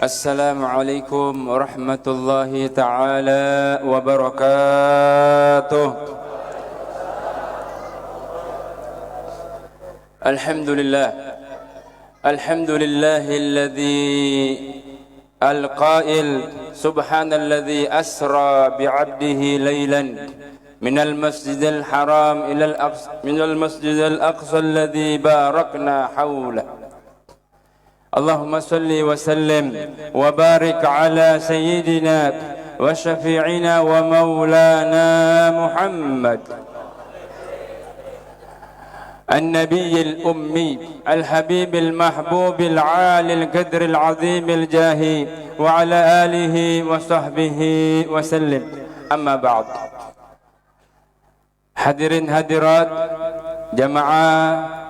Assalamualaikum warahmatullahi ta'ala wabarakatuh. Alhamdulillahilladzi al-qail subhanalladzi asra bi'abdihi laylan minal masjidil haram minal masjidil aqsa alladzi barakna hawla. Allahumma salli wa sallim wa barik ala sayyidina wa syafi'ina wa maulana Muhammad النبي الأمي الحبيب المحبوب العالي القدر العظيم الجاهي وعلى آله وصحبه وسلم. أما بعد. Hadirin hadirat jamaah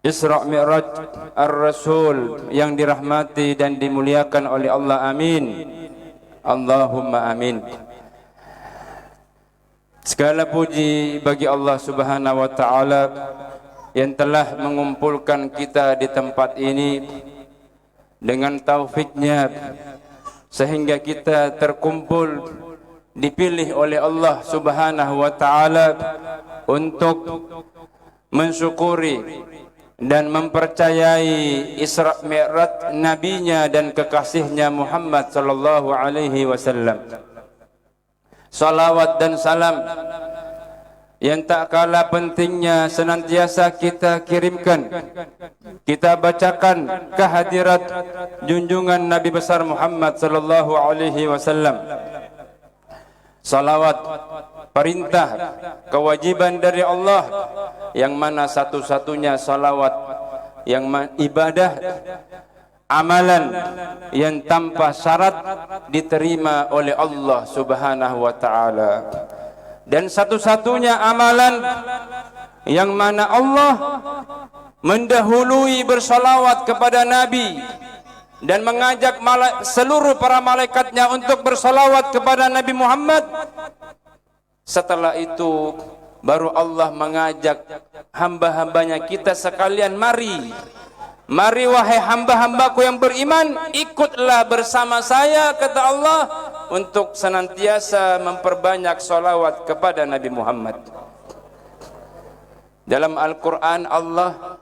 Isra Mi'raj Ar-Rasul yang dirahmati dan dimuliakan oleh Allah, amin. Allahumma amin. Segala puji bagi Allah Subhanahu wa ta'ala yang telah mengumpulkan kita di tempat ini dengan taufiknya sehingga kita terkumpul dipilih oleh Allah Subhanahu wa ta'ala untuk mensyukuri dan mempercayai Isra Mi'raj nabinya dan kekasihnya Muhammad sallallahu alaihi wasallam. Salawat dan salam yang tak kalah pentingnya senantiasa kita kirimkan, kita bacakan kehadirat junjungan Nabi besar Muhammad sallallahu alaihi wasallam. Salawat perintah kewajiban dari Allah yang mana satu-satunya salawat yang ibadah amalan yang tanpa syarat diterima oleh Allah Subhanahu wa ta'ala, dan satu-satunya amalan yang mana Allah mendahului bersalawat kepada Nabi dan mengajak seluruh para malaikatnya untuk bersalawat kepada Nabi Muhammad. Setelah itu baru Allah mengajak hamba-hambanya kita sekalian, mari wahai hamba-hambaku yang beriman, ikutlah bersama saya, kata Allah, untuk senantiasa memperbanyak salawat kepada Nabi Muhammad. Dalam Al-Quran Allah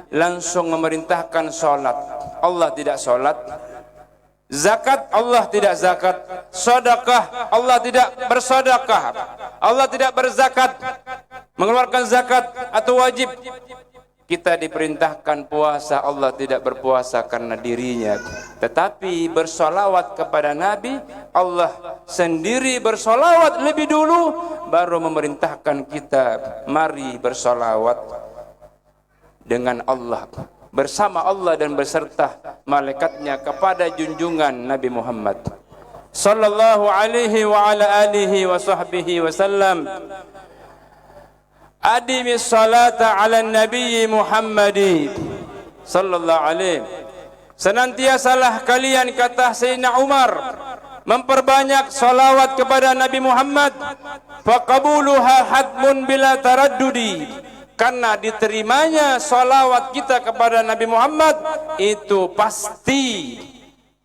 langsung memerintahkan salat. Allah tidak salat. Zakat, Allah tidak zakat. Sedekah, Allah tidak bersedekah. Allah tidak berzakat, mengeluarkan zakat atau wajib. Kita diperintahkan puasa, Allah tidak berpuasa karena dirinya. Tetapi bersolawat kepada Nabi, Allah sendiri bersolawat lebih dulu, baru memerintahkan kita, mari bersolawat dengan Allah, bersama Allah dan beserta malaikatnya kepada junjungan Nabi Muhammad sallallahu alaihi wa ala alihi wa sahbihi wasallam. Adimis salata ala nabi Muhammadi sallallahu alaihi. Senantiasalah kalian, kata Sayyidina Umar, memperbanyak salawat kepada Nabi Muhammad, faqabuluha hatmun bila taraddudi, karena diterimanya salawat kita kepada Nabi Muhammad itu pasti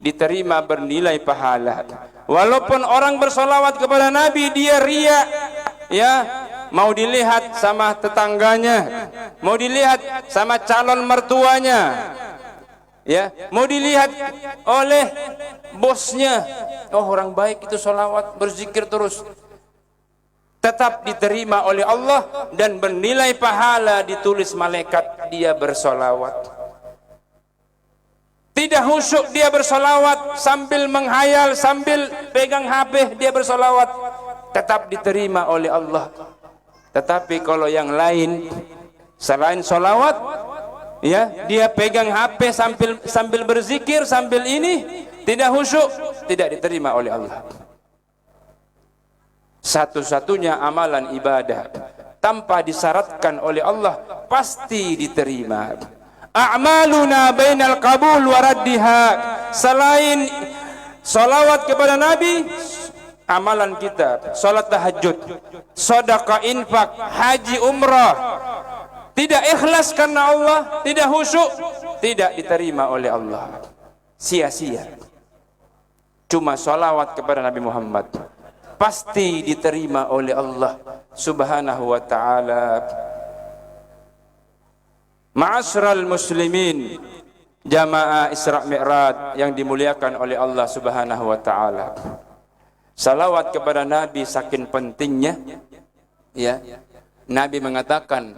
diterima, bernilai pahala. Walaupun orang bersalawat kepada Nabi dia riya, mau dilihat sama tetangganya, mau dilihat sama calon mertuanya, mau dilihat oleh bosnya. Oh, orang baik itu salawat, berzikir terus. Tetap diterima oleh Allah dan bernilai pahala, ditulis malaikat dia bersalawat. Tidak khusyuk dia bersalawat, sambil menghayal, sambil pegang HP dia bersalawat, tetap diterima oleh Allah. Tetapi kalau yang lain selain salawat, dia pegang HP sambil berzikir, sambil ini, tidak khusyuk, tidak diterima oleh Allah. Satu-satunya amalan ibadah tanpa disyaratkan oleh Allah pasti diterima. A'maluna bainal qabul wa raddiha. Selain salawat kepada Nabi, amalan kita salat tahajud, sedekah, infak, haji, umrah, tidak ikhlas karena Allah, tidak khusyuk, tidak diterima oleh Allah. sia-sia. Cuma salawat kepada Nabi Muhammad pasti diterima oleh Allah Subhanahu wa ta'ala. Ma'asyiral muslimin, jamaah Isra Mi'raj yang dimuliakan oleh Allah Subhanahu wa ta'ala. Salawat kepada Nabi saking pentingnya, ya. Nabi mengatakan,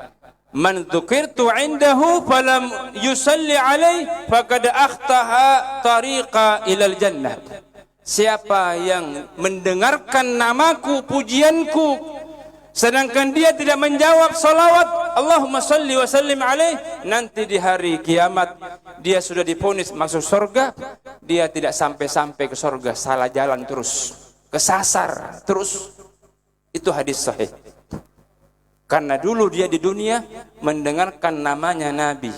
"Man dzukirtu 'indahu falam yusalli 'alaihi faqad akhtaha tariqa ilal jannah." Siapa yang mendengarkan namaku, pujianku, sedangkan dia tidak menjawab salawat Allahumma salli wa sallim alaih, nanti di hari kiamat dia sudah divonis masuk surga. Dia tidak sampai-sampai ke surga, salah jalan terus, kesasar terus. Itu hadis sahih. Karena dulu dia di dunia mendengarkan namanya Nabi,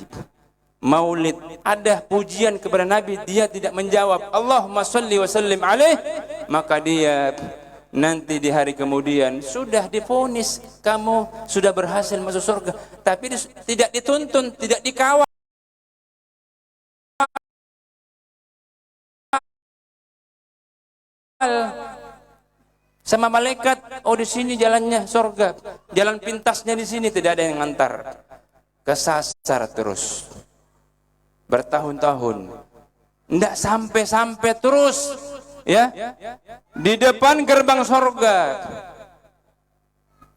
maulid, ada pujian kepada Nabi, dia tidak menjawab Allahumma salli wa sallim alaih, maka dia nanti di hari kemudian sudah divonis kamu sudah berhasil masuk surga, tapi tidak dituntun, tidak dikawal sama malaikat. Oh, di sini jalannya surga, jalan pintasnya di sini, tidak ada yang ngantar. Kesasar terus bertahun-tahun, tidak sampai-sampai terus, ya, di depan gerbang surga.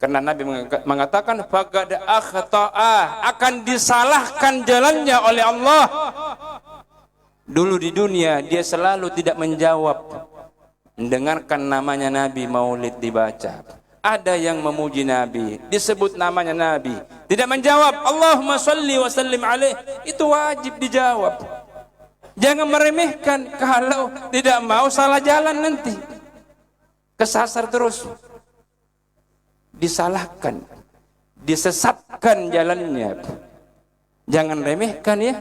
Karena Nabi mengatakan faqad akhta'a, akan disalahkan jalannya oleh Allah. Dulu di dunia dia selalu tidak menjawab, mendengarkan namanya Nabi, maulid dibaca, ada yang memuji Nabi, disebut namanya Nabi, tidak menjawab Allahumma salli wa sallim alaih, itu wajib dijawab. Jangan meremehkan, kalau tidak mau salah jalan nanti kesasar terus, disalahkan, disesatkan jalannya. Jangan remehkan, ya.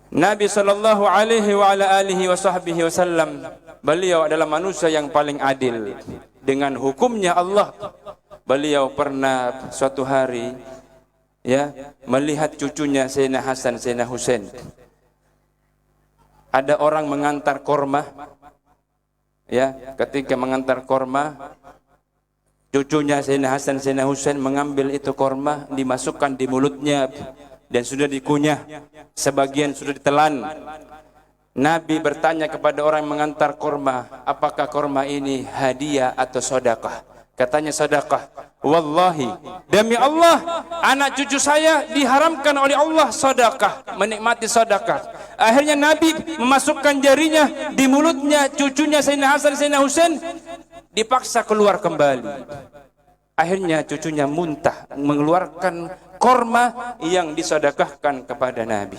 Nabi sallallahu alaihi wa ala alihi wa sahbihi wasallam, beliau adalah manusia yang paling adil dengan hukumnya Allah. Beliau pernah suatu hari, ya, melihat cucunya Sayyidina Hasan, Sayyidina Husain. Ada orang mengantar korma, ya, ketika mengantar korma, cucunya Sayyidina Hasan, Sayyidina Husain mengambil itu korma, dimasukkan di mulutnya dan sudah dikunyah, sebagian sudah ditelan. Nabi bertanya kepada orang yang mengantar korma, apakah korma ini hadiah atau sedekah? Katanya sedekah. Wallahi, demi Allah, anak cucu saya diharamkan oleh Allah sedekah, menikmati sedekah. Akhirnya Nabi memasukkan jarinya di mulutnya cucunya Sayyidina Hasan, Sayyidina Husain, dipaksa keluar kembali. Akhirnya cucunya muntah, mengeluarkan korma yang disedekahkan kepada Nabi.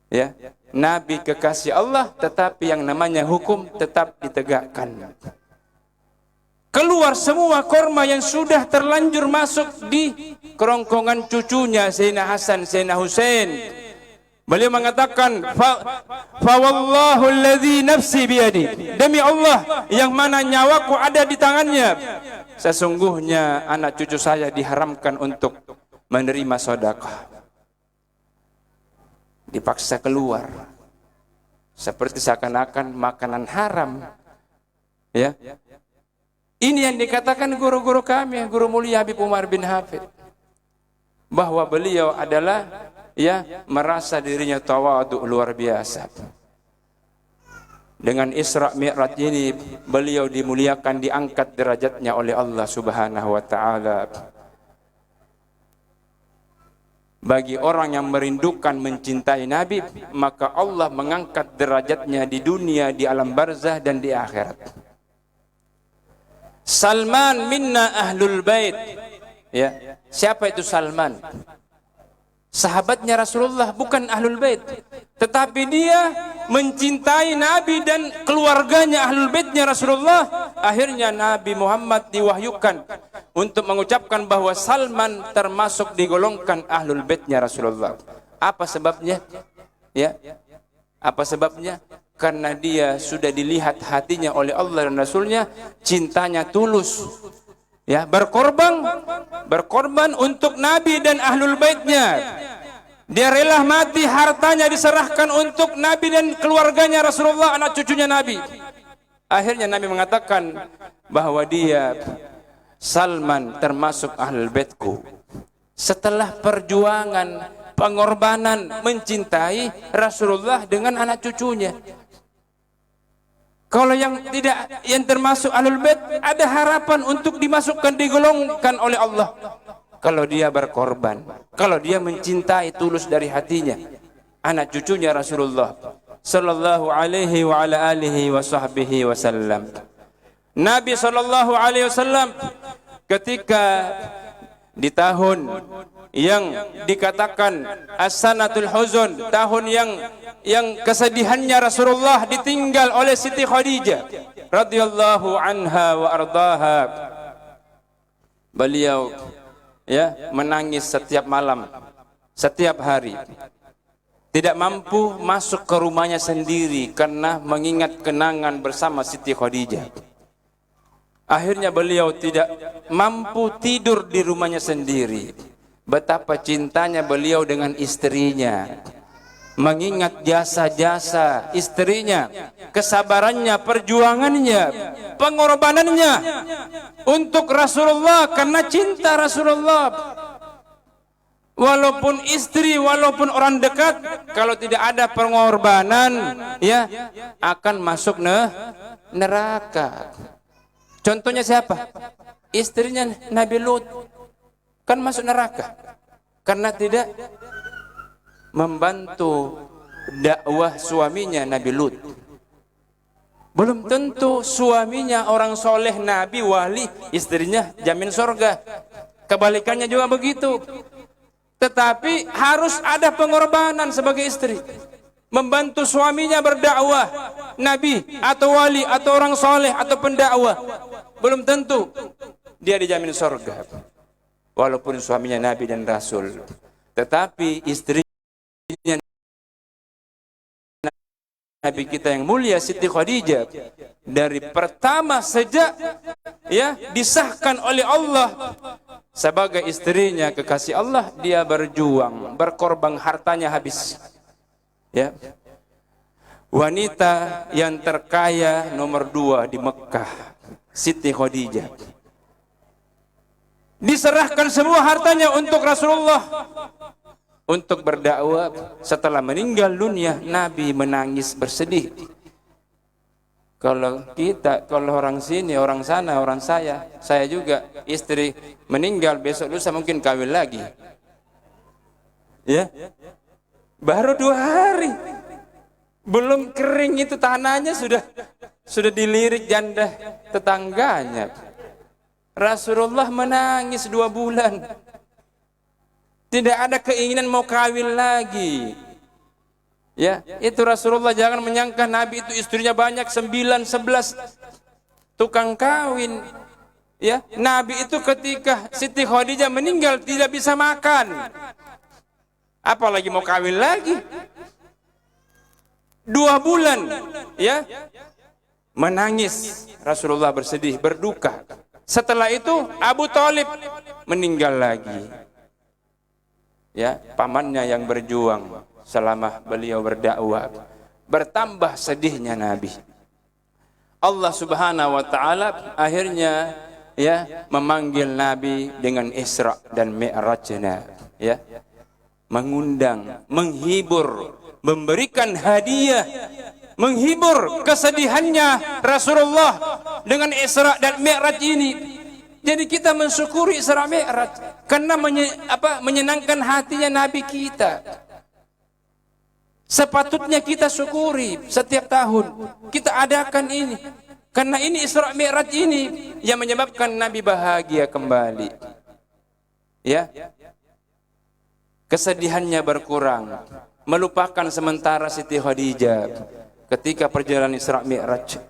Ya, Nabi kekasih Allah, tetapi yang namanya hukum tetap ditegakkan. Keluar semua korma yang sudah terlanjur masuk di kerongkongan cucunya Sayyidina Hasan, Sayyidina Husain. Beliau mengatakan, fa wallahu alladzi nafsi biyadi, demi Allah yang mana nyawaku ada di tangannya, sesungguhnya anak cucu saya diharamkan untuk menerima sedekah. Dipaksa keluar, seperti seakan-akan makanan haram, ya. Ini yang dikatakan guru-guru kami, guru mulia Habib Umar bin Hafid, bahwa beliau adalah, ya, merasa dirinya tawadhu luar biasa. Dengan Isra Mi'raj ini beliau dimuliakan, diangkat derajatnya oleh Allah Subhanahu wa ta'ala. Bagi orang yang merindukan mencintai Nabi, maka Allah mengangkat derajatnya di dunia, di alam barzah dan di akhirat. Salman minna ahlul bait, ya. Siapa itu Salman? Sahabatnya Rasulullah, bukan ahlul bait, tetapi dia mencintai Nabi dan keluarganya ahlul baitnya Rasulullah. Akhirnya Nabi Muhammad diwahyukan untuk mengucapkan bahwa Salman termasuk digolongkan ahlul baitnya Rasulullah. Apa sebabnya? Ya, apa sebabnya? Karena dia sudah dilihat hatinya oleh Allah dan Rasulnya, cintanya tulus, ya, berkorban untuk Nabi dan ahlul baitnya. Dia rela mati, hartanya diserahkan untuk Nabi dan keluarganya Rasulullah, anak cucunya Nabi. Akhirnya Nabi mengatakan bahwa dia, Salman, termasuk ahlul baitku. Setelah perjuangan, pengorbanan, mencintai Rasulullah dengan anak cucunya. Kalau yang tidak, yang termasuk ahlul bait, ada harapan untuk dimasukkan, digolongkan oleh Allah. Kalau dia berkorban, kalau dia mencintai tulus dari hatinya anak cucunya Rasulullah sallallahu alaihi wa ala alihi wa sahbihi wasallam. Nabi sallallahu alaihi wasallam ketika di tahun yang dikatakan as-sanatul huzun, tahun yang kesedihannya Rasulullah ditinggal oleh Siti Khadijah radhiyallahu anha wa ardaha. Beliau menangis setiap malam, setiap hari. Tidak mampu masuk ke rumahnya sendiri karena mengingat kenangan bersama Siti Khadijah. Akhirnya beliau tidak mampu tidur di rumahnya sendiri. Betapa cintanya beliau dengan istrinya. Mengingat jasa-jasa istrinya, kesabarannya, perjuangannya, pengorbanannya untuk Rasulullah karena cinta Rasulullah. Walaupun istri, walaupun orang dekat, kalau tidak ada pengorbanan, akan masuk neraka. Contohnya siapa? Istrinya Nabi Lut kan masuk neraka karena tidak membantu dakwah suaminya Nabi Lut. Belum tentu suaminya orang soleh, Nabi, wali, istrinya jamin surga. Kebalikannya juga begitu. Tetapi harus ada pengorbanan sebagai istri, membantu suaminya berdakwah, Nabi atau wali atau orang soleh atau pendakwah. Belum tentu dia dijamin surga walaupun suaminya Nabi dan Rasul. Tetapi istrinya Nabi kita yang mulia Siti Khadijah, dari pertama sejak disahkan oleh Allah sebagai istrinya kekasih Allah, dia berjuang, berkorban, hartanya habis. Wanita yang terkaya nomor 2 di Mekah, Siti Khadijah. Diserahkan semua hartanya untuk Rasulullah, untuk berdakwah. Setelah meninggal dunia, Nabi menangis bersedih. Kalau kita, kalau orang sini, orang sana, orang saya juga, istri meninggal, besok lusa mungkin kawin lagi. Baru 2 hari, belum kering itu tanahnya sudah dilirik janda tetangganya. Rasulullah menangis 2 bulan. Tidak ada keinginan mau kawin lagi. Itu Rasulullah, jangan menyangka Nabi itu istrinya banyak, 9, 11 tukang kawin. Nabi itu ketika Siti Khadijah meninggal tidak bisa makan, apalagi mau kawin lagi. 2 bulan menangis, Rasulullah bersedih, berduka. Setelah itu Abu Thalib meninggal lagi. Pamannya yang berjuang selama beliau berdakwah. Bertambah sedihnya Nabi. Allah Subhanahu wa taala akhirnya memanggil Nabi dengan Isra dan Mi'rajnya, mengundang, menghibur, memberikan hadiah, menghibur kesedihannya Rasulullah dengan Isra dan Mi'raj ini. Jadi kita mensyukuri Isra Mi'raj karena menyenangkan hatinya Nabi kita. Sepatutnya kita syukuri setiap tahun. Kita adakan ini karena ini Isra Mi'raj ini yang menyebabkan Nabi bahagia kembali. Kesedihannya berkurang, melupakan sementara Siti Khadijah ketika perjalanan Isra Mi'raj.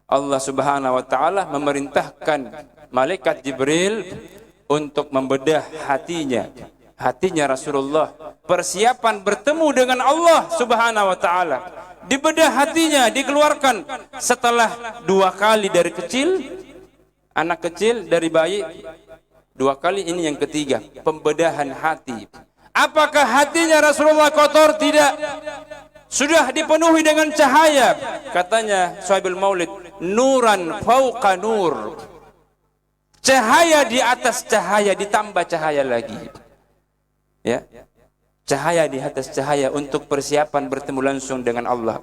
Allah Subhanahu wa taala memerintahkan malaikat Jibril untuk membedah hatinya Rasulullah, persiapan bertemu dengan Allah Subhanahu wa taala. Dibedah hatinya, dikeluarkan setelah 2 kali dari kecil, anak kecil dari bayi, 2 kali, ini yang ketiga, pembedahan hati. Apakah hatinya Rasulullah kotor? Tidak. Sudah dipenuhi dengan cahaya. Katanya Sahibul Maulid, nuran fauqa nur. Cahaya di atas cahaya, ditambah cahaya lagi. Ya. Cahaya di atas cahaya untuk persiapan bertemu langsung dengan Allah.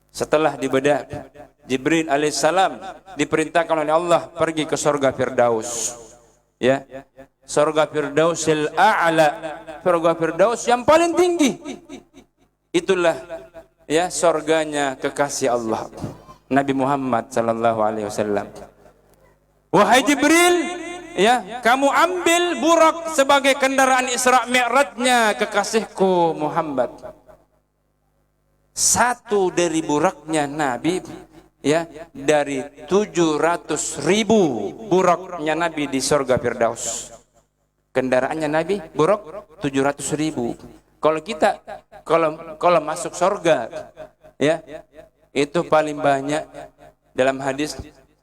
Setelah dibedah, Jibril alaihissalam diperintahkan oleh Allah pergi ke surga Firdaus. Ya. Surga Firdausil A'la, surga Firdaus yang paling tinggi. Itulah ya surganya kekasih Allah, Nabi Muhammad sallallahu alaihi wasallam. Wahai Jibril, ya, kamu ambil burak sebagai kendaraan Isra Mi'rajnya kekasihku Muhammad. Satu dari buraknya Nabi, ya, dari 700.000 buraknya Nabi di surga Firdaus. Kendaraannya Nabi burak 700.000. Kalau kita kalau masuk surga, ya, itu paling banyak dalam hadis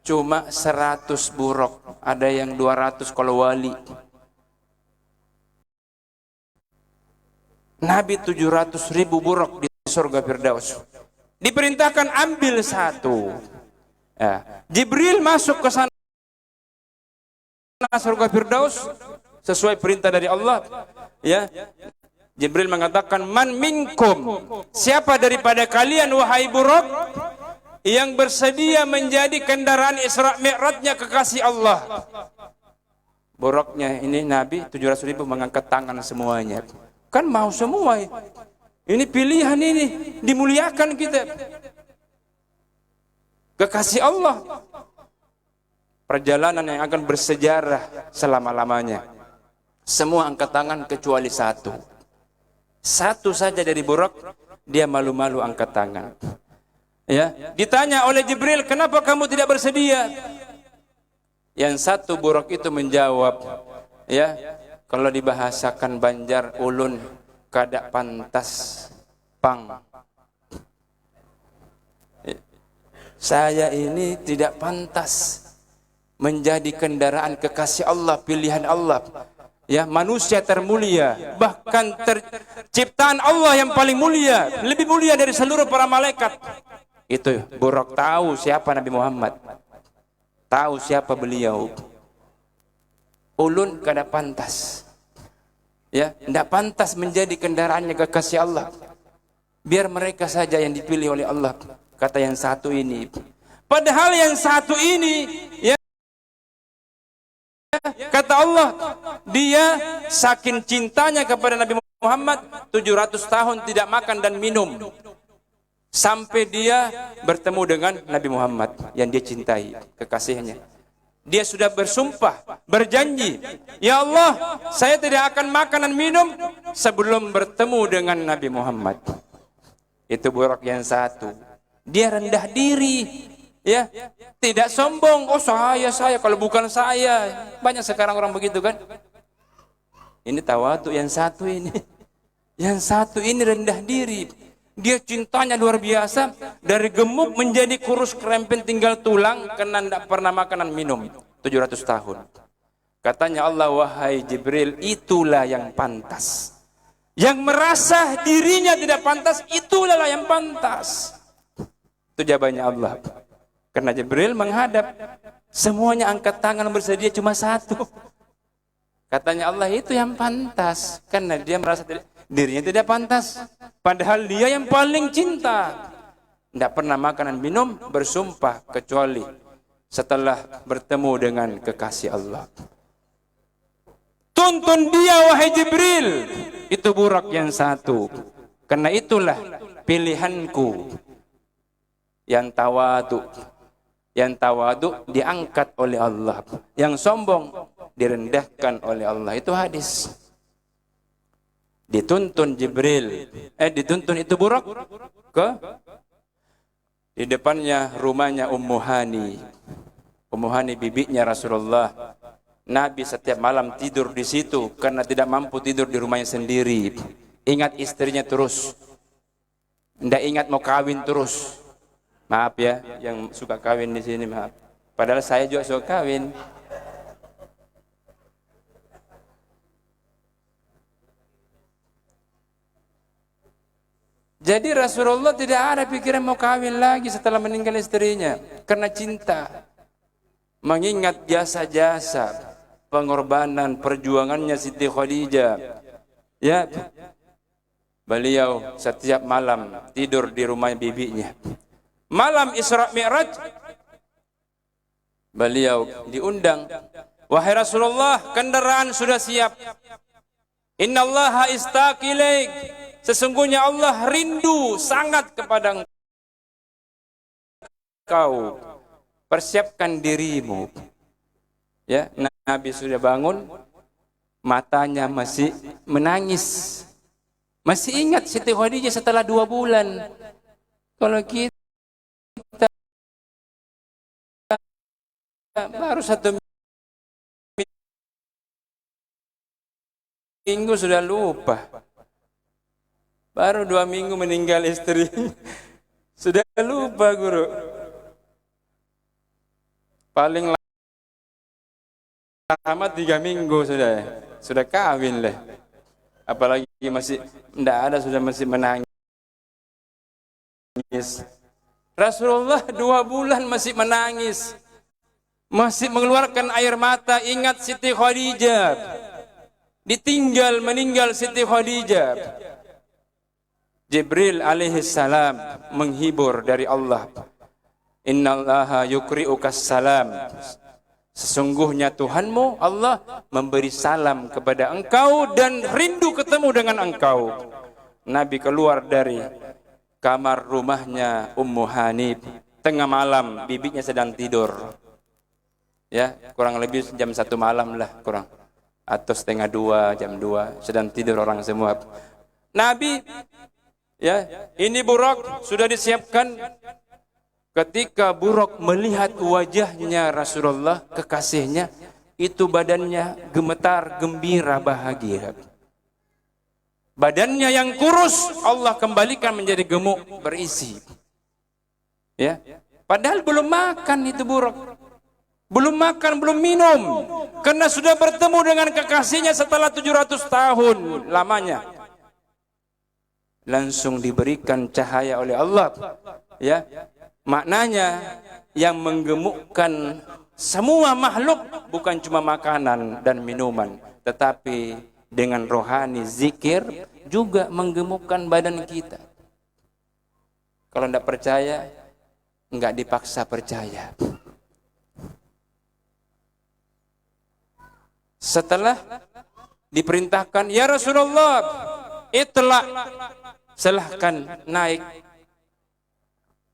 cuma 100 burak. Ada yang 200 kalau wali. Nabi 700.000 burak di surga Firdaus. Diperintahkan ambil satu. Ya. Jibril masuk ke sana surga Firdaus sesuai perintah dari Allah. Ya. Jibril mengatakan, man minkum, siapa daripada kalian wahai burak yang bersedia menjadi kendaraan Isra Mi'rajnya kekasih Allah. Buraknya ini Nabi 700.000 mengangkat tangan semuanya. Kan mau semua. Ini pilihan ini, dimuliakan kita. Kekasih Allah. Perjalanan yang akan bersejarah selama-lamanya. Semua angkat tangan kecuali satu. Satu saja dari burak, dia malu-malu angkat tangan. Ya, ditanya oleh Jibril, kenapa kamu tidak bersedia? Yang satu burak itu menjawab, ya, kalau dibahasakan Banjar, ulun kada pantas pang. Saya ini tidak pantas menjadi kendaraan kekasih Allah, pilihan Allah. Ya, manusia termulia, bahkan ciptaan Allah yang paling mulia, lebih mulia dari seluruh para malaikat. Itu burak tahu siapa Nabi Muhammad, tahu siapa beliau. Ulun kada pantas, ya, tidak pantas menjadi kendaraannya kekasih Allah. Biar mereka saja yang dipilih oleh Allah, kata yang satu ini. Padahal yang satu ini, ya, kata Allah, dia saking cintanya kepada Nabi Muhammad 700 tahun tidak makan dan minum sampai dia bertemu dengan Nabi Muhammad yang dia cintai, kekasihnya. Dia sudah bersumpah, berjanji, ya Allah, saya tidak akan makan dan minum sebelum bertemu dengan Nabi Muhammad. Itu burak yang satu. Dia rendah diri, ya, tidak sombong. Oh saya kalau bukan saya. Banyak sekarang orang begitu kan. Ini tawadu yang satu ini. Yang satu ini rendah diri. Dia cintanya luar biasa. Dari gemuk menjadi kurus kerempeng tinggal tulang karena tidak pernah makan dan minum 700 tahun. Katanya Allah, wahai Jibril, itulah yang pantas. Yang merasa dirinya tidak pantas, itulah yang pantas. Itu jawabannya Allah. Karena Jibril menghadap, semuanya angkat tangan bersedia cuma satu. Katanya Allah, itu yang pantas. Karena dia merasa dirinya tidak pantas. Padahal dia yang paling cinta. Tidak pernah makan dan minum, bersumpah kecuali setelah bertemu dengan kekasih Allah. Tuntun dia wahai Jibril. Itu burak yang satu. Karena itulah pilihanku. Yang tawadu. Yang tawadu diangkat oleh Allah. Yang sombong direndahkan oleh Allah. Itu hadis. Dituntun Jibril. Dituntun itu burak ke di depannya rumahnya Ummu Hani. Ummu Hani bibinya Rasulullah. Nabi setiap malam tidur di situ karena tidak mampu tidur di rumahnya sendiri. Ingat istrinya terus. Tidak ingat mau kawin terus. Maaf ya, yang suka kawin di sini, maaf. Padahal saya juga suka kawin. Jadi Rasulullah tidak ada pikiran mau kawin lagi setelah meninggal istrinya karena cinta. Mengingat jasa-jasa pengorbanan perjuangannya Siti Khadijah. Ya. Beliau setiap malam tidur di rumah bibinya. Malam Isra Mi'raj beliau diundang, wahai Rasulullah, kendaraan sudah siap. Innallaha istaqi ilaik, sesungguhnya Allah rindu sangat kepada engkau. Persiapkan dirimu. Ya, Nabi sudah bangun, matanya masih menangis. Masih ingat Siti Khadijah setelah 2 bulan. Kalau kita baru 1 minggu sudah lupa. Baru 2 minggu meninggal istri. Sudah lupa, Guru. Paling lama 3 minggu sudah kawin lah. Apalagi masih tidak ada, sudah masih menangis. Rasulullah 2 bulan masih menangis, masih mengeluarkan air mata. Ingat Siti Khadijah, ditinggal meninggal Siti Khadijah. Jibril alaihissalam menghibur dari Allah. Innallaha yukri'ukas salam, sesungguhnya Tuhanmu Allah memberi salam kepada engkau dan rindu ketemu dengan engkau. Nabi keluar dari kamar rumahnya Ummu Hanif. Tengah malam, bibinya sedang tidur. Ya, kurang lebih jam 1 malam lah, kurang. Atau setengah 2, jam 2, sedang tidur orang semua. Nabi, ya, ini buruk sudah disiapkan. Ketika Buraq melihat wajahnya Rasulullah, kekasihnya, itu badannya gemetar, gembira, bahagia. Badannya yang kurus Allah kembalikan menjadi gemuk, berisi. Ya, padahal belum makan itu Buraq. Belum makan, belum minum. Karena sudah bertemu dengan kekasihnya setelah 700 tahun lamanya. Langsung diberikan cahaya oleh Allah. Ya. Maknanya yang menggemukkan semua makhluk bukan cuma makanan dan minuman, tetapi dengan rohani zikir juga menggemukkan badan kita. Kalau tidak percaya, enggak dipaksa percaya. Setelah diperintahkan, ya Rasulullah, itlaq, silahkan naik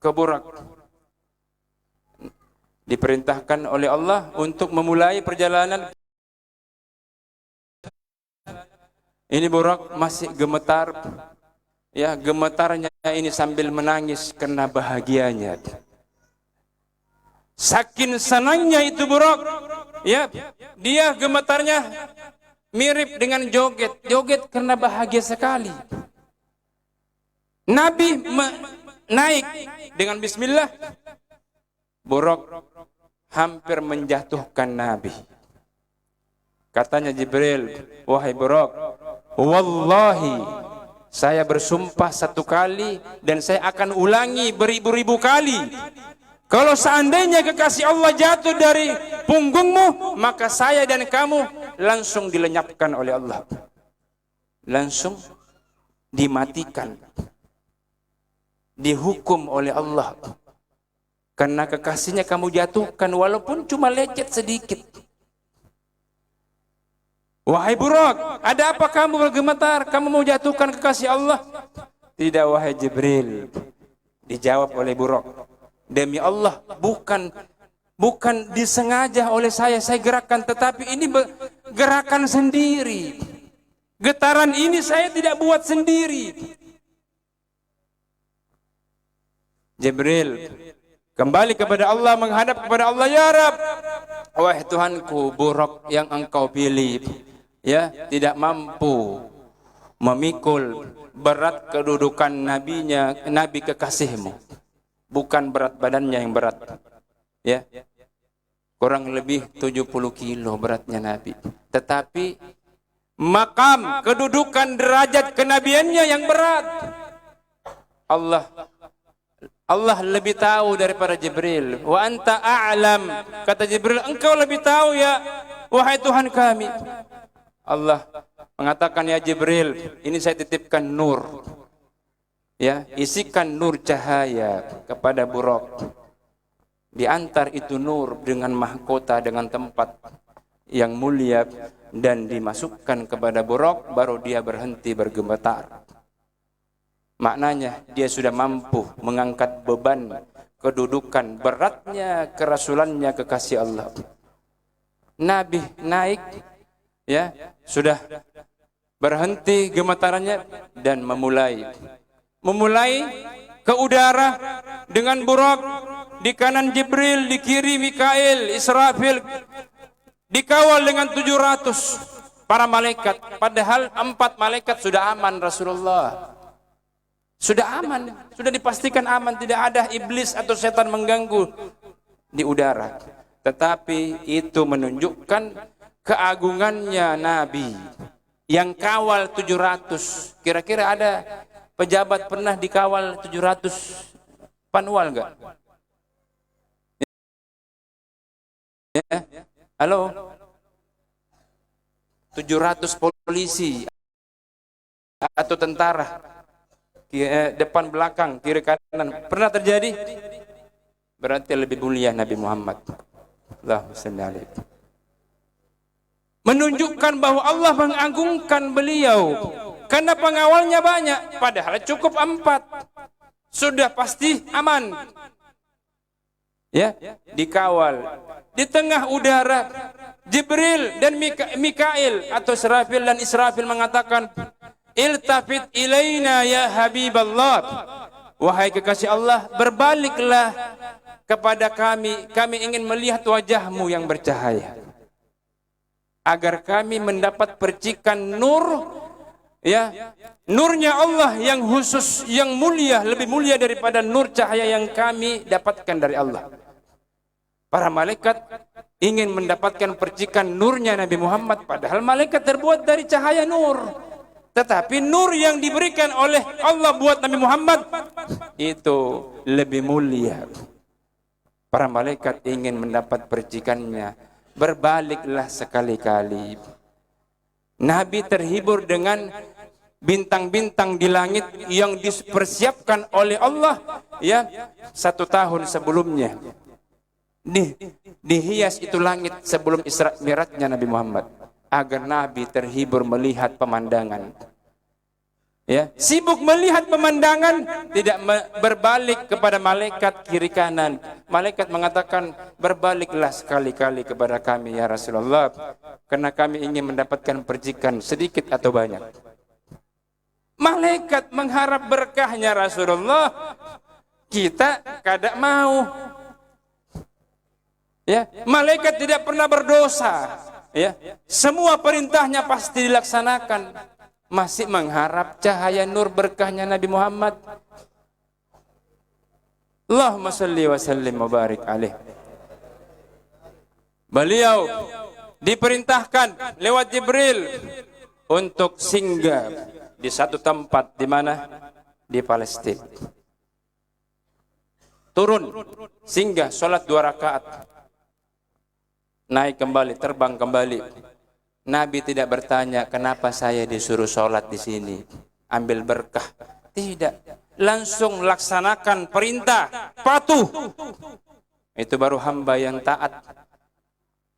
ke Buraq. Diperintahkan oleh Allah untuk memulai perjalanan. Ini Buraq masih gemetar. Ya, gemetarnya ini sambil menangis karena bahagianya. Saking senangnya itu Buraq. Ya, dia gemetarnya mirip dengan joget. Joget karena bahagia sekali. Nabi naik dengan bismillah. Buraq hampir menjatuhkan Nabi. Katanya Jibril, wahai Buraq, wallahi saya bersumpah 1 kali dan saya akan ulangi beribu-ribu kali. Kalau seandainya kekasih Allah jatuh dari punggungmu, maka saya dan kamu langsung dilenyapkan oleh Allah. Langsung dimatikan. Dihukum oleh Allah. Karena kekasihnya kamu jatuhkan walaupun cuma lecet sedikit. Wahai Buraq, ada apa kamu bergemetar? Kamu mau jatuhkan kekasih Allah? Tidak wahai Jibril. Dijawab oleh Buraq. Demi Allah, bukan disengaja oleh saya gerakkan, tetapi ini gerakan sendiri. Getaran ini saya tidak buat sendiri. Jibril kembali kepada Allah, menghadap kepada Allah, ya Rabb, wahai Tuhanku, Buraq yang engkau pilih, ya, tidak mampu memikul berat kedudukan nabinya, nabi kekasihmu. Bukan berat badannya yang berat, ya, kurang lebih 70 kilo beratnya Nabi. Tetapi makam, kedudukan, derajat kenabiannya yang berat. Allah lebih tahu daripada Jibril. Wa anta a'lam. Kata Jibril, engkau lebih tahu ya wahai Tuhan kami. Allah mengatakan, ya Jibril, ini saya titipkan nur. Ya, isikan nur cahaya kepada Buraq. Diantar itu nur dengan mahkota, dengan tempat yang mulia, dan dimasukkan kepada Buraq, baru dia berhenti bergemetar. Maknanya dia sudah mampu mengangkat beban kedudukan beratnya kerasulannya kekasih Allah. Nabi naik, ya, sudah berhenti gemetarannya dan memulai ke udara dengan Buraq, di kanan Jibril, di kiri Mikail, Israfil, dikawal dengan 700 para malaikat. Padahal 4 malaikat sudah aman Rasulullah. Sudah aman, sudah dipastikan aman, tidak ada iblis atau setan mengganggu di udara. Tetapi itu menunjukkan keagungannya Nabi yang kawal 700. Kira-kira ada pejabat pernah dikawal 700 panwal enggak? Ya, halo? 700 polisi atau tentara, depan belakang, kiri kanan, pernah terjadi? Berarti lebih mulia Nabi Muhammad. Allahumma shalli alaihi. Menunjukkan bahwa Allah mengagungkan beliau karena pengawalnya banyak, padahal cukup 4. Sudah pasti aman. Ya, dikawal di tengah udara. Jibril dan Mikail atau Israfil dan Israfil mengatakan, iltafit ilaina ya Habiballah, wahai kekasih Allah, berbaliklah kepada kami, kami ingin melihat wajahmu yang bercahaya, agar kami mendapat percikan nur, ya, nurnya Allah yang khusus, yang mulia, lebih mulia daripada nur cahaya yang kami dapatkan dari Allah. Para malaikat ingin mendapatkan percikan nurnya Nabi Muhammad, padahal malaikat terbuat dari cahaya nur. Tetapi nur yang diberikan oleh Allah buat Nabi Muhammad itu lebih mulia. Para malaikat ingin mendapat percikannya. Berbaliklah sekali-kali. Nabi terhibur dengan bintang-bintang di langit yang dipersiapkan oleh Allah, ya, 1 tahun sebelumnya. Dihias itu langit sebelum Isra Mi'rajnya Nabi Muhammad, agar Nabi terhibur melihat pemandangan. Ya, sibuk melihat pemandangan, tidak berbalik kepada malaikat kiri kanan. Malaikat mengatakan, berbaliklah sekali-kali kepada kami ya Rasulullah, karena kami ingin mendapatkan percikan sedikit atau banyak. Malaikat mengharap berkahnya Rasulullah, kita kada mau. Ya, malaikat tidak pernah berdosa. Ya, semua perintahnya pasti dilaksanakan. Masih mengharap cahaya nur berkahnya Nabi Muhammad. Allahumma salli wa sallim wa barik alaih. Beliau diperintahkan lewat Jibril untuk singgah di satu tempat, di mana? Di Palestina. Turun, singgah, sholat 2 rakaat. Naik kembali, terbang kembali. Nabi tidak bertanya, kenapa saya disuruh sholat di sini, ambil berkah. Tidak, langsung laksanakan perintah, patuh. Itu baru hamba yang taat.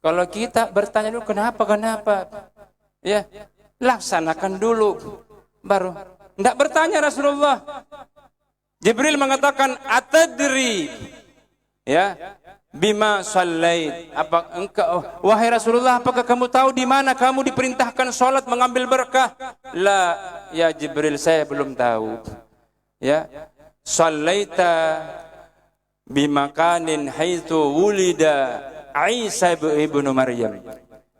Kalau kita bertanya dulu, kenapa? Ya, laksanakan dulu, baru. Tidak bertanya Rasulullah. Jibril mengatakan, atadri, ya, bima shallait, apa engkau wahai Rasulullah, apakah kamu tahu di mana kamu diperintahkan sholat mengambil berkah? La ya Jibril, saya belum tahu. Ya, shallaita bimakanin haitsu wulida Isa ibnu Maryam.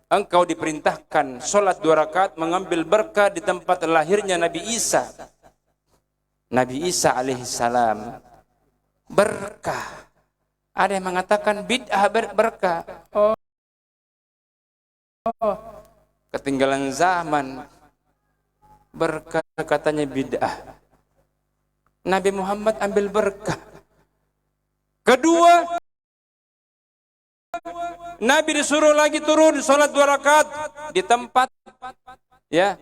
Engkau diperintahkan sholat 2 rakaat mengambil berkah di tempat lahirnya Nabi Isa. Nabi Isa alaihissalam berkah. Ada yang mengatakan bid'ah berkah. Oh, ketinggalan zaman. Berkah katanya bid'ah. Nabi Muhammad ambil berkah. Kedua, Nabi disuruh lagi turun sholat 2 rakaat di tempat ya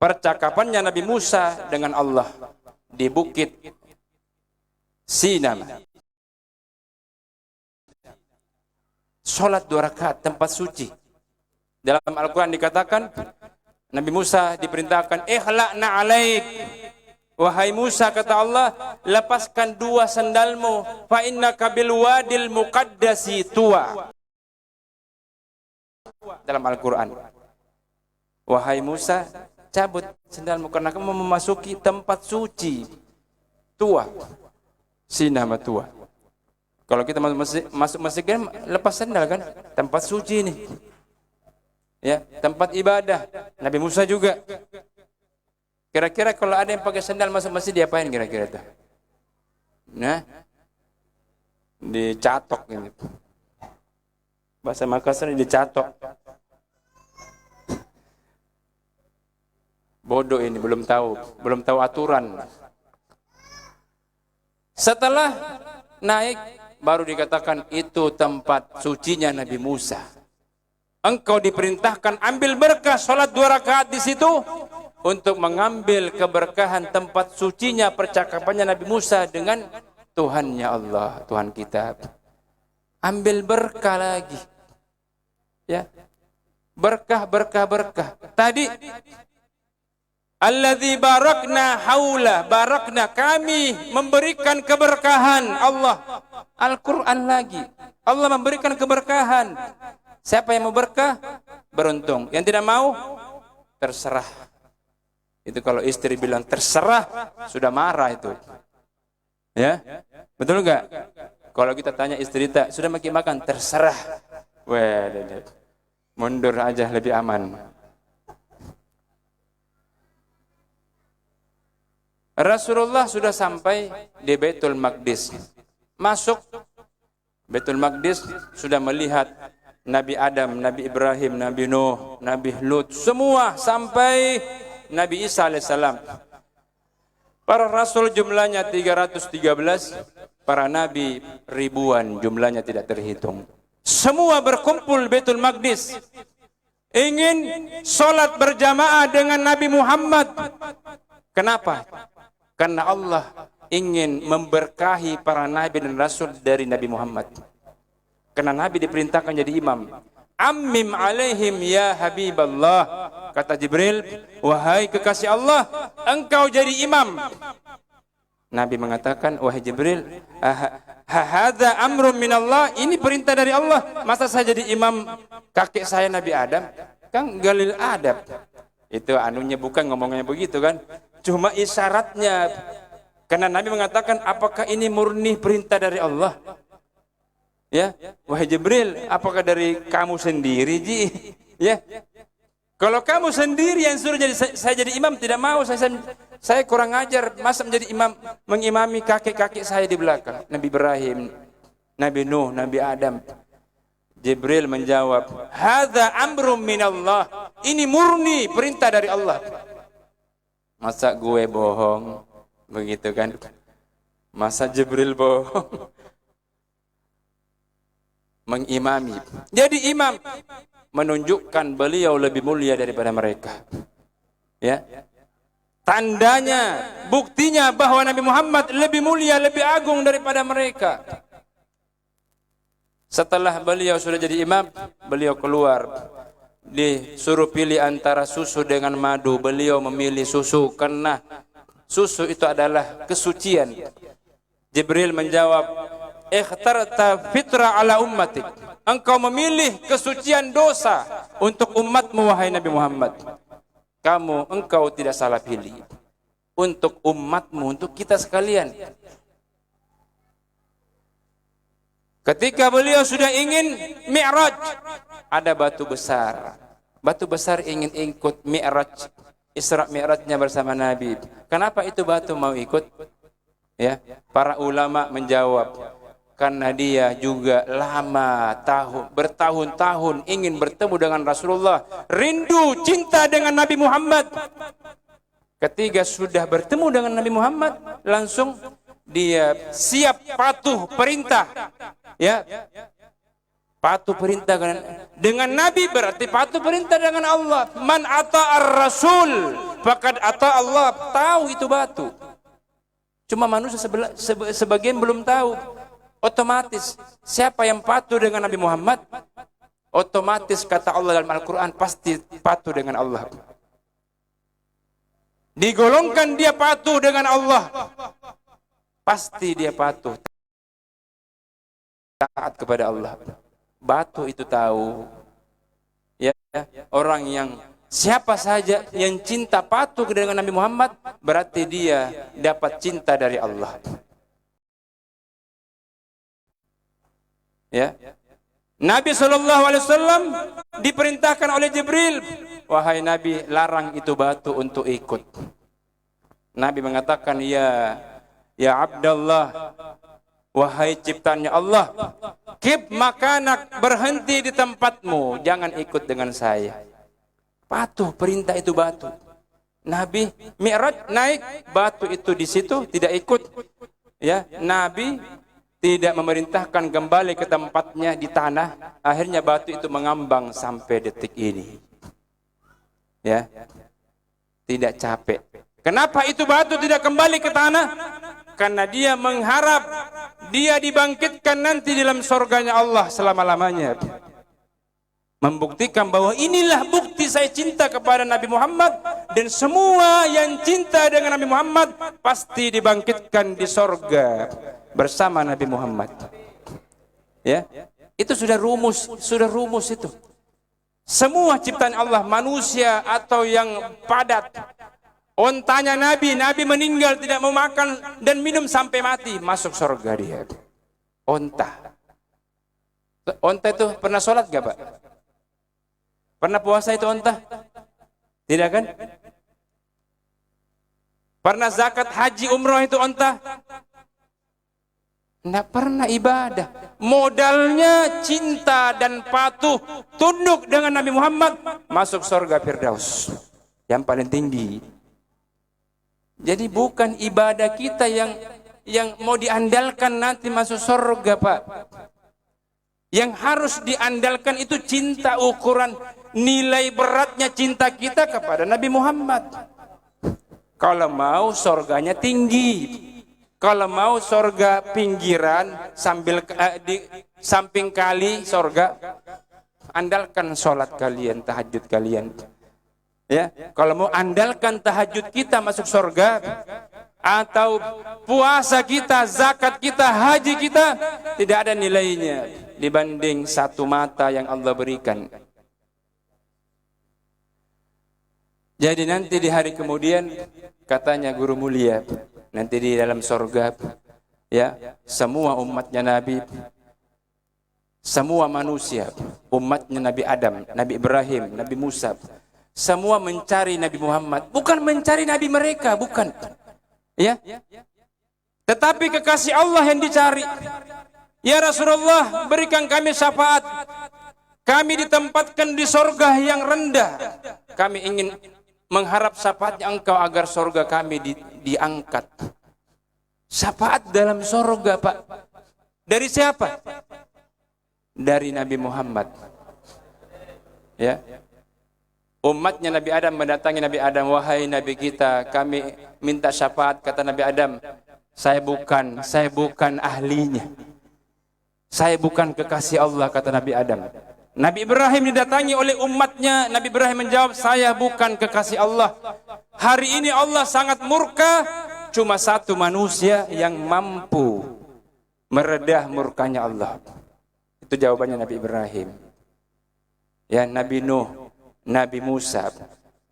percakapannya Nabi Musa dengan Allah di bukit Sina. Sholat 2 rakaat tempat suci. Dalam Al-Quran dikatakan Nabi Musa diperintahkan ikhla'na alaik. Wahai Musa, kata Allah, lepaskan 2 sandalmu, fa innaka bil wadil muqaddasi tuwa. Dalam Al-Quran, wahai Musa, cabut sandalmu karena kamu memasuki tempat suci. Tuwa, Sinama Tuwa. Kalau kita masuk masjid kan lepas sandal kan, tempat suci ini. Ya, tempat ibadah. Nabi Musa juga. Kira-kira kalau ada yang pakai sandal masuk masjid diapain kira-kira tuh? Nah, dicatok ini. Bahasa Makassar dicatok. Bodoh ini, belum tahu aturan. Setelah naik baru dikatakan itu tempat sucinya Nabi Musa. Engkau diperintahkan ambil berkah salat 2 rakaat di situ untuk mengambil keberkahan tempat sucinya percakapannya Nabi Musa dengan Tuhannya Allah, Tuhan kita. Ambil berkah lagi. Ya. Berkah. Tadi alladzi barakna haula, barakna kami memberikan keberkahan Allah. Al-Qur'an lagi. Allah memberikan keberkahan. Siapa yang mau berkah? Beruntung. Yang tidak mau terserah. Itu kalau istri bilang terserah, sudah marah itu. Ya? Betul enggak? Kalau kita tanya istri kita, sudah makan terserah. Wah, mundur aja lebih aman. Rasulullah sudah sampai di Baitul Maqdis. Masuk Baitul Maqdis sudah melihat Nabi Adam, Nabi Ibrahim, Nabi Nuh, Nabi Lut, semua sampai Nabi Isa alaihissalam. Para rasul jumlahnya 313, para nabi ribuan, jumlahnya tidak terhitung. Semua berkumpul Baitul Maqdis, ingin sholat berjamaah dengan Nabi Muhammad. Kenapa? Karena Allah ingin memberkahi para nabi dan rasul dari Nabi Muhammad. Karena Nabi diperintahkan jadi imam. Ammim alaihim ya Habiballah. Kata Jibril, wahai kekasih Allah, engkau jadi imam. Nabi mengatakan, wahai Jibril, hadza amrun minallah, ini perintah dari Allah. Masa saya jadi imam kakek saya Nabi Adam? Kan galil adab. Itu anunya bukan ngomongnya begitu kan. Cuma isyaratnya. Karena Nabi mengatakan, apakah ini murni perintah dari Allah? Ya, wahai Jibril, apakah dari kamu sendiri, Ji? Ya. Kalau kamu sendiri yang suruh saya jadi imam, tidak mau, saya kurang ajar, masa menjadi imam, mengimami kakek-kakek saya di belakang, Nabi Ibrahim, Nabi Nuh, Nabi Adam. Jibril menjawab, hadza amrum minallah. Ini murni perintah dari Allah. Masa gue bohong? Begitu kan? Masa Jibril bohong? Mengimami. Jadi imam menunjukkan beliau lebih mulia daripada mereka. Ya. Tandanya, buktinya bahwa Nabi Muhammad lebih mulia, lebih agung daripada mereka. Setelah beliau sudah jadi imam, beliau keluar. Disuruh pilih antara susu dengan madu. Beliau memilih susu karena susu itu adalah kesucian. Jibril menjawab, ikhtarta fitra ala ummatik. Engkau memilih kesucian dosa untuk umatmu, wahai Nabi Muhammad. Engkau tidak salah pilih. Untuk umatmu, untuk kita sekalian. Ketika beliau sudah ingin mi'raj, ada batu besar. Batu besar ingin ikut mi'raj, Isra mi'rajnya bersama Nabi. Kenapa itu batu mau ikut? Ya, para ulama menjawab, karena dia juga bertahun-tahun ingin bertemu dengan Rasulullah, rindu, cinta dengan Nabi Muhammad. Ketika sudah bertemu dengan Nabi Muhammad, langsung dia siap patuh perintah. Ya, patuh perintah dengan Nabi berarti patuh perintah dengan Allah. Man ata'ar rasul faqad ata Allah. Tahu itu batu. Cuma manusia sebagian belum tahu. Otomatis siapa yang patuh dengan Nabi Muhammad, otomatis kata Allah dalam Al-Quran pasti patuh dengan Allah. Digolongkan dia patuh dengan Allah, pasti dia patuh taat kepada Allah. Batu itu tahu, ya, orang yang siapa saja yang cinta patuh dengan Nabi Muhammad berarti dia dapat cinta dari Allah. Ya, Nabi SAW diperintahkan oleh Jibril, wahai Nabi, larang itu batu untuk ikut. Nabi mengatakan, ya Abdullah, wahai ciptaannya Allah, kib makanak, berhenti di tempatmu, jangan ikut dengan saya. Patuh perintah itu batu. Nabi Mi'raj naik, batu itu di situ tidak ikut. Ya, Nabi tidak memerintahkan kembali ke tempatnya di tanah, akhirnya batu itu mengambang sampai detik ini. Ya, tidak capek. Kenapa itu batu tidak kembali ke tanah? Karena dia mengharap dia dibangkitkan nanti dalam surganya Allah selama-lamanya. Membuktikan bahwa inilah bukti saya cinta kepada Nabi Muhammad, dan semua yang cinta dengan Nabi Muhammad pasti dibangkitkan di surga bersama Nabi Muhammad. Ya, itu sudah rumus itu. Semua ciptaan Allah, manusia atau yang padat. Ontanya Nabi meninggal tidak mau makan dan minum sampai mati, masuk surga dia. Onta itu pernah sholat gak, Pak? Pernah puasa itu onta? Tidak kan? Pernah zakat, haji, umroh itu onta? Tidak pernah ibadah. Modalnya cinta dan patuh, tunduk dengan Nabi Muhammad, masuk surga Firdaus yang paling tinggi. Jadi bukan ibadah kita yang mau diandalkan nanti masuk surga, Pak. Yang harus diandalkan itu cinta, ukuran nilai beratnya cinta kita kepada Nabi Muhammad. Kalau mau surganya tinggi, kalau mau surga pinggiran sambil di samping kali surga, andalkan sholat kalian, tahajud kalian. Ya, kalau mau andalkan tahajud kita masuk surga, atau puasa kita, zakat kita, haji kita, tidak ada nilainya dibanding satu mata yang Allah berikan. Jadi nanti di hari kemudian, katanya guru mulia, nanti di dalam surga, ya, semua umatnya Nabi, semua manusia, umatnya Nabi Adam, Nabi Ibrahim, Nabi Musa, semua mencari Nabi Muhammad, bukan mencari Nabi mereka, bukan. Ya, tetapi kekasih Allah yang dicari. Ya Rasulullah, berikan kami syafaat. Kami ditempatkan di surga yang rendah. Kami ingin mengharap syafaatnya Engkau agar surga kami diangkat. Syafaat dalam surga, Pak. Dari siapa? Dari Nabi Muhammad. Ya. Umatnya Nabi Adam mendatangi Nabi Adam, wahai Nabi kita, kami minta syafaat. Kata Nabi Adam, saya bukan ahlinya. Saya bukan kekasih Allah, kata Nabi Adam. Nabi Ibrahim didatangi oleh umatnya, Nabi Ibrahim menjawab, saya bukan kekasih Allah. Hari ini Allah sangat murka, cuma satu manusia yang mampu meredah murkanya Allah. Itu jawabannya Nabi Ibrahim. Ya, Nabi Nuh, Nabi Musa,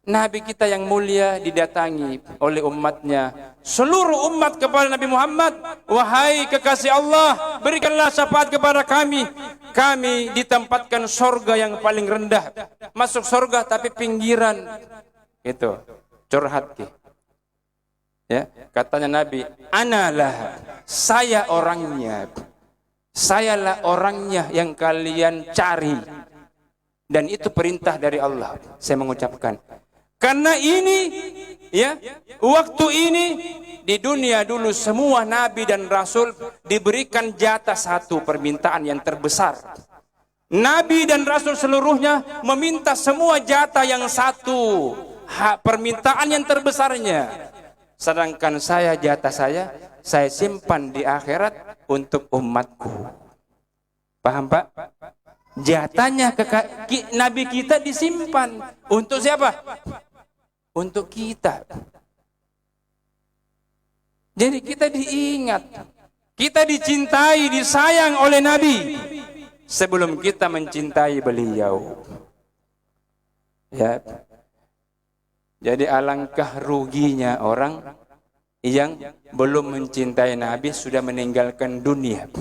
Nabi kita yang mulia didatangi oleh umatnya, seluruh umat kepada Nabi Muhammad, wahai kekasih Allah, berikanlah syafaat kepada kami. Kami ditempatkan surga yang paling rendah, masuk surga tapi pinggiran. Itu curhat ki. Ya, katanya Nabi, analah, saya orangnya, sayalah orangnya yang kalian cari. Dan itu perintah dari Allah. Saya mengucapkan, karena ini, ya, waktu ini Di dunia dulu semua nabi dan rasul diberikan jatah satu permintaan yang terbesar. Nabi dan rasul seluruhnya meminta semua jatah yang satu, permintaan yang terbesarnya. Sedangkan saya, jatah saya simpan di akhirat untuk umatku. Paham Pak? Jatahnya Nabi kita disimpan. Untuk siapa? Untuk kita. Jadi kita diingat, kita dicintai, disayang oleh Nabi sebelum kita mencintai beliau. Ya. Jadi alangkah ruginya orang yang belum mencintai Nabi sudah meninggalkan dunia,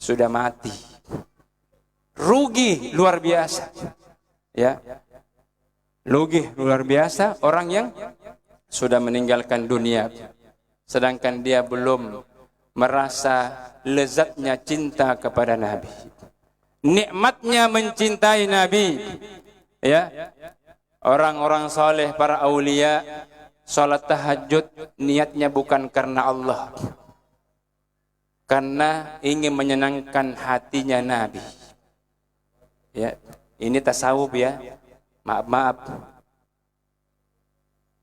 sudah mati. Rugi luar biasa. Ya. Rugi luar biasa orang yang sudah meninggalkan dunia, sedangkan dia belum merasa lezatnya cinta kepada Nabi, nikmatnya mencintai Nabi. Ya, orang-orang saleh, para aulia, salat tahajud niatnya bukan karena Allah, karena ingin menyenangkan hatinya Nabi. Ya, ini tasawuf ya. Maaf.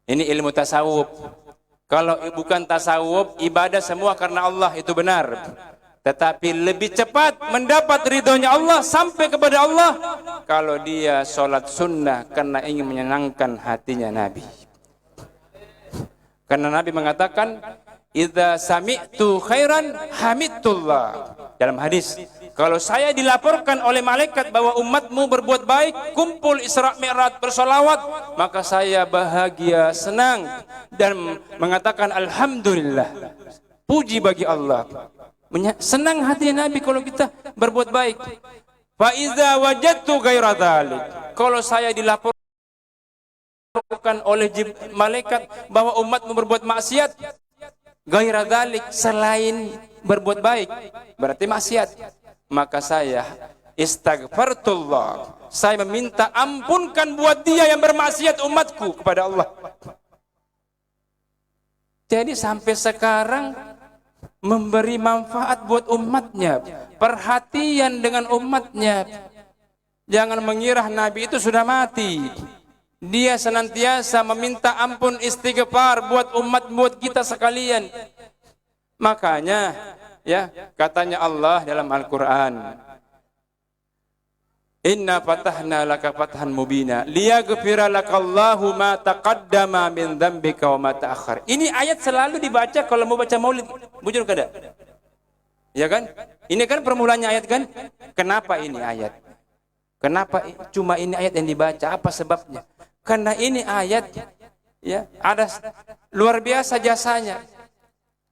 Ini ilmu tasawuf. Kalau bukan tasawuf, ibadah semua karena Allah, itu benar. Tetapi lebih cepat mendapat ridhonya Allah sampai kepada Allah kalau dia sholat sunnah karena ingin menyenangkan hatinya Nabi. Karena Nabi mengatakan, idza sami'tu khairan hamidtullah. Dalam hadis, kalau saya dilaporkan oleh malaikat bahwa umatmu berbuat baik, kumpul Isra Mi'raj bersolawat, maka saya bahagia, senang dan mengatakan alhamdulillah, puji bagi Allah. Senang hati Nabi kalau kita berbuat baik. Fa iza wajadtu ghaira dzalik, kalau saya dilaporkan oleh malaikat bahwa umatmu berbuat maksiat, ghaira dzalik, selain berbuat baik berarti maksiat, maka saya istaghfartullah, saya meminta ampunkan buat dia yang bermaksiat, umatku, kepada Allah. Jadi sampai sekarang memberi manfaat buat umatnya, perhatian dengan umatnya. Jangan mengira Nabi itu sudah mati. Dia senantiasa meminta ampun, istighfar buat umat, buat kita sekalian. Makanya ya, katanya Allah dalam Al-Quran, inna fatahna laka fathan mubina liyaghfira lakallahu ma taqaddama min dzambika wa ma ta'akhkhar. Ini ayat selalu dibaca kalau mau baca maulid, bujur kada? Ya kan? Ini kan permulaannya ayat kan? Kenapa ini ayat? Kenapa cuma ini ayat yang dibaca? Apa sebabnya? Karena ini ayat ya, ada luar biasa jasanya.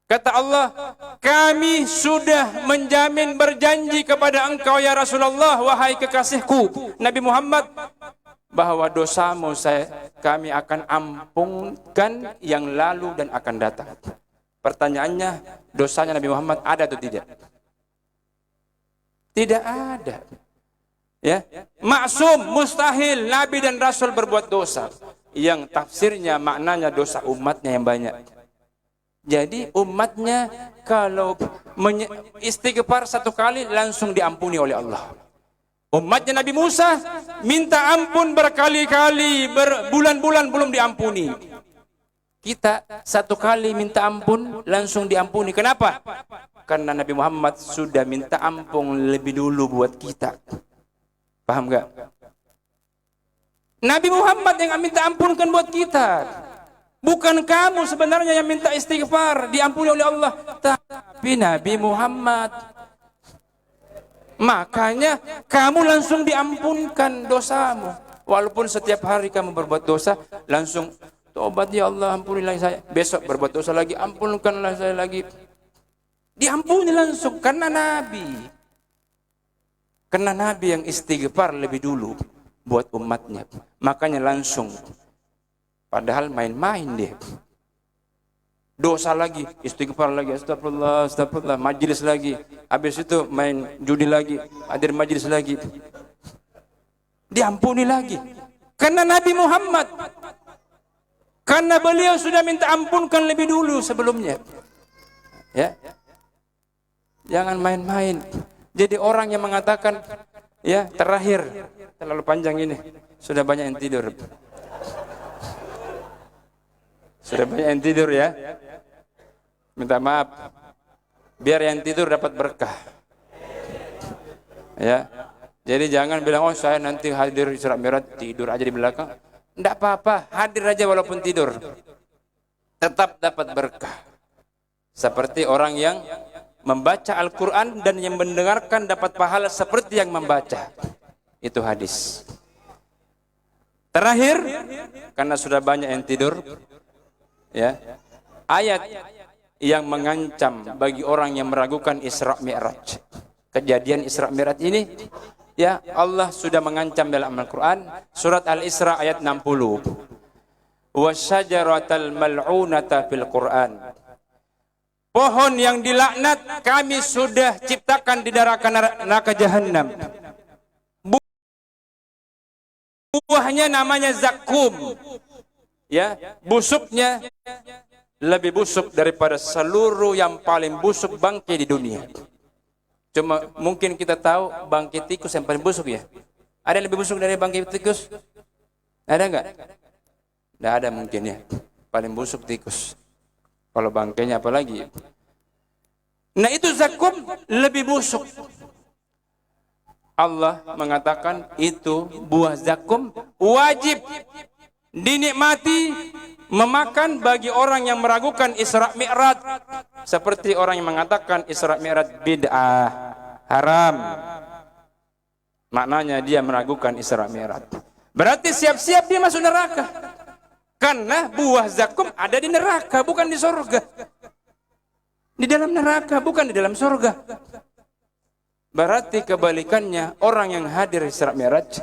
Kata Allah, kami sudah menjamin, berjanji kepada engkau ya Rasulullah, wahai kekasihku Nabi Muhammad, bahwa dosamu kami akan ampunkan yang lalu dan akan datang. Pertanyaannya, dosanya Nabi Muhammad ada atau tidak? Tidak ada. Ya, maksum, mustahil Nabi dan Rasul berbuat dosa. Yang tafsirnya maknanya dosa umatnya yang banyak. Jadi umatnya kalau istighfar satu kali langsung diampuni oleh Allah. Umatnya Nabi Musa minta ampun berkali-kali, berbulan-bulan belum diampuni. Kita satu kali minta ampun langsung diampuni. Kenapa? Karena Nabi Muhammad sudah minta ampun lebih dulu buat kita. Paham gak? Nabi Muhammad yang minta ampunkan buat kita. Bukan kamu sebenarnya yang minta istighfar diampuni oleh Allah, tapi Nabi Muhammad. Makanya kamu langsung diampunkan dosamu. Walaupun setiap hari kamu berbuat dosa, langsung tobat, ya Allah ampunilah saya. Besok berbuat dosa lagi, ampunkanlah saya lagi. Diampuni langsung karena Nabi. Karena Nabi yang istighfar lebih dulu buat umatnya. Makanya langsung. Padahal main-main dia. Dosa lagi, istighfar lagi, astagfirullah, astagfirullah, majlis lagi. Habis itu main judi lagi, hadir majlis lagi. Diampuni lagi. Karena Nabi Muhammad. Karena beliau sudah minta ampunkan lebih dulu sebelumnya. Ya. Jangan main-main. Jadi orang yang mengatakan, ya terakhir, terlalu panjang ini, sudah banyak yang tidur. Sudah banyak yang tidur ya. Minta maaf. Biar yang tidur dapat berkah. Ya. Jadi jangan bilang, oh saya nanti hadir Isra Mi'raj, tidur aja di belakang. Tidak apa-apa, hadir aja walaupun tidur. Tetap dapat berkah. Seperti orang yang membaca Al-Quran dan yang mendengarkan dapat pahala seperti yang membaca. Itu hadis. Terakhir, karena sudah banyak yang tidur, ya, ayat yang mengancam bagi orang yang meragukan Isra Mi'raj. Kejadian Isra Mi'raj ini, ya Allah sudah mengancam dalam Al-Quran, surat Al-Isra ayat 60. Wasyajaratal mal'unata fil Quran. Pohon yang dilaknat kami sudah ciptakan di neraka Jahannam. Buahnya namanya zakum. Ya, busuknya lebih busuk daripada seluruh yang paling busuk bangkai di dunia. Cuma mungkin kita tahu bangkai tikus yang paling busuk ya. Ada yang lebih busuk dari bangkai tikus? Ada enggak? Tidak ada mungkin ya. Paling busuk tikus. Kalau bangkainya apalagi. Nah itu zakum lebih busuk. Allah mengatakan itu buah zakum wajib dinikmati memakan bagi orang yang meragukan Isra Mi'raj. Seperti orang yang mengatakan Isra Mi'raj bid'ah, haram. Maknanya dia meragukan Isra Mi'raj. Berarti siap-siap dia masuk neraka. Karena buah zakum ada di neraka, bukan di surga. Di dalam neraka, bukan di dalam surga. Berarti kebalikannya, orang yang hadir Isra Mi'raj,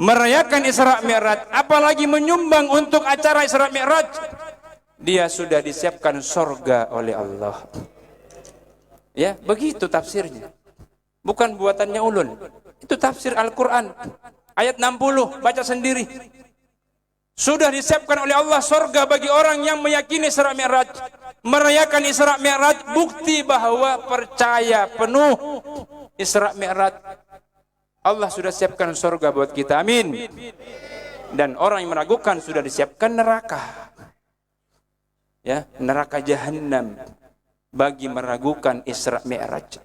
merayakan Isra Mi'raj, apalagi menyumbang untuk acara Isra Mi'raj, dia sudah disiapkan surga oleh Allah. Ya, begitu tafsirnya. Bukan buatannya ulun. Itu tafsir Al-Quran. Ayat 60, baca sendiri. Sudah disiapkan oleh Allah surga bagi orang yang meyakini Isra Mi'raj. Merayakan Isra Mi'raj, bukti bahwa percaya penuh Isra Mi'raj. Allah sudah siapkan surga buat kita, amin. Dan orang yang meragukan sudah disiapkan neraka. Ya, neraka Jahannam bagi meragukan Isra Mi'raj.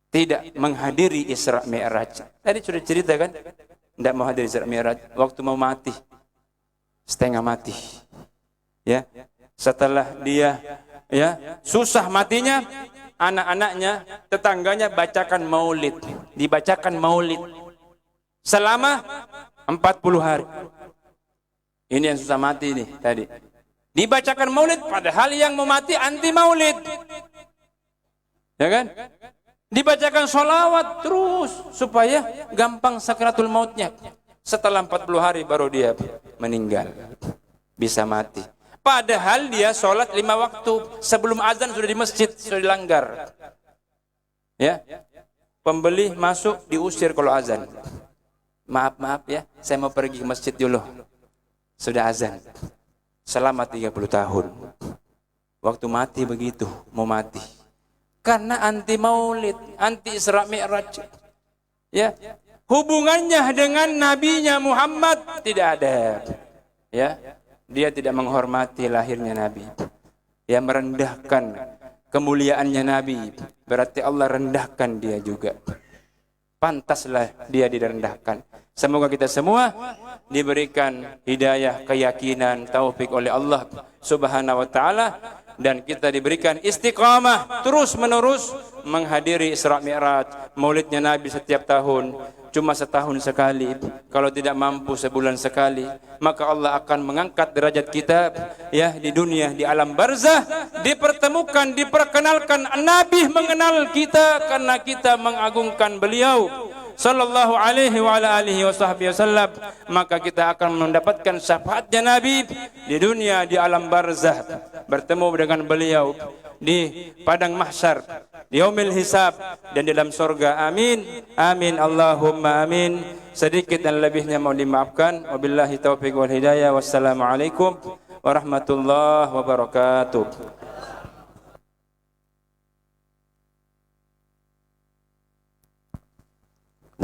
Tidak menghadiri Isra Mi'raj. Tadi sudah cerita kan? Tidak mau hadir Isra Mi'raj. Waktu mau mati, setengah mati. Ya, setelah dia ya susah matinya, anak-anaknya, tetangganya bacakan maulid, dibacakan maulid selama 40 hari. Ini yang susah mati nih tadi. Dibacakan maulid padahal yang mau mati anti maulid. Ya kan? Dibacakan sholawat terus supaya gampang sakratul mautnya. Setelah 40 hari baru dia meninggal. Bisa mati. Padahal dia sholat 5 waktu. Sebelum azan sudah di masjid, sudah dilanggar. Ya, pembeli masuk diusir kalau azan. Maaf ya, saya mau pergi ke masjid dulu. Sudah azan. Selama 30 tahun. Waktu mati begitu, mau mati. Karena anti maulid, anti Isra Mi'raj. Ya, hubungannya dengan nabinya Muhammad tidak ada. Ya, dia tidak menghormati lahirnya Nabi. Dia merendahkan kemuliaannya Nabi. Berarti Allah rendahkan dia juga. Pantaslah dia direndahkan. Semoga kita semua diberikan hidayah, keyakinan, taufik oleh Allah Subhanahu wa taala, dan kita diberikan istiqamah terus menerus menghadiri Isra Mi'raj, maulidnya Nabi setiap tahun. Cuma setahun sekali, kalau tidak mampu sebulan sekali, maka Allah akan mengangkat derajat kita ya di dunia, di alam barzah, dipertemukan, diperkenalkan Nabi mengenal kita karena kita mengagungkan beliau sallallahu alaihi wa ala alihi wasallam. Maka kita akan mendapatkan syafaatnya Nabi di dunia, di alam barzah, bertemu dengan beliau di padang mahsyar, di yaumil hisab, dan di dalam surga. Amin, amin, Allahumma amin. Sedikit dan lebihnya mohon dimaafkan. Wabillahi taufiq wal hidayah. Wassalamualaikum warahmatullahi wabarakatuh.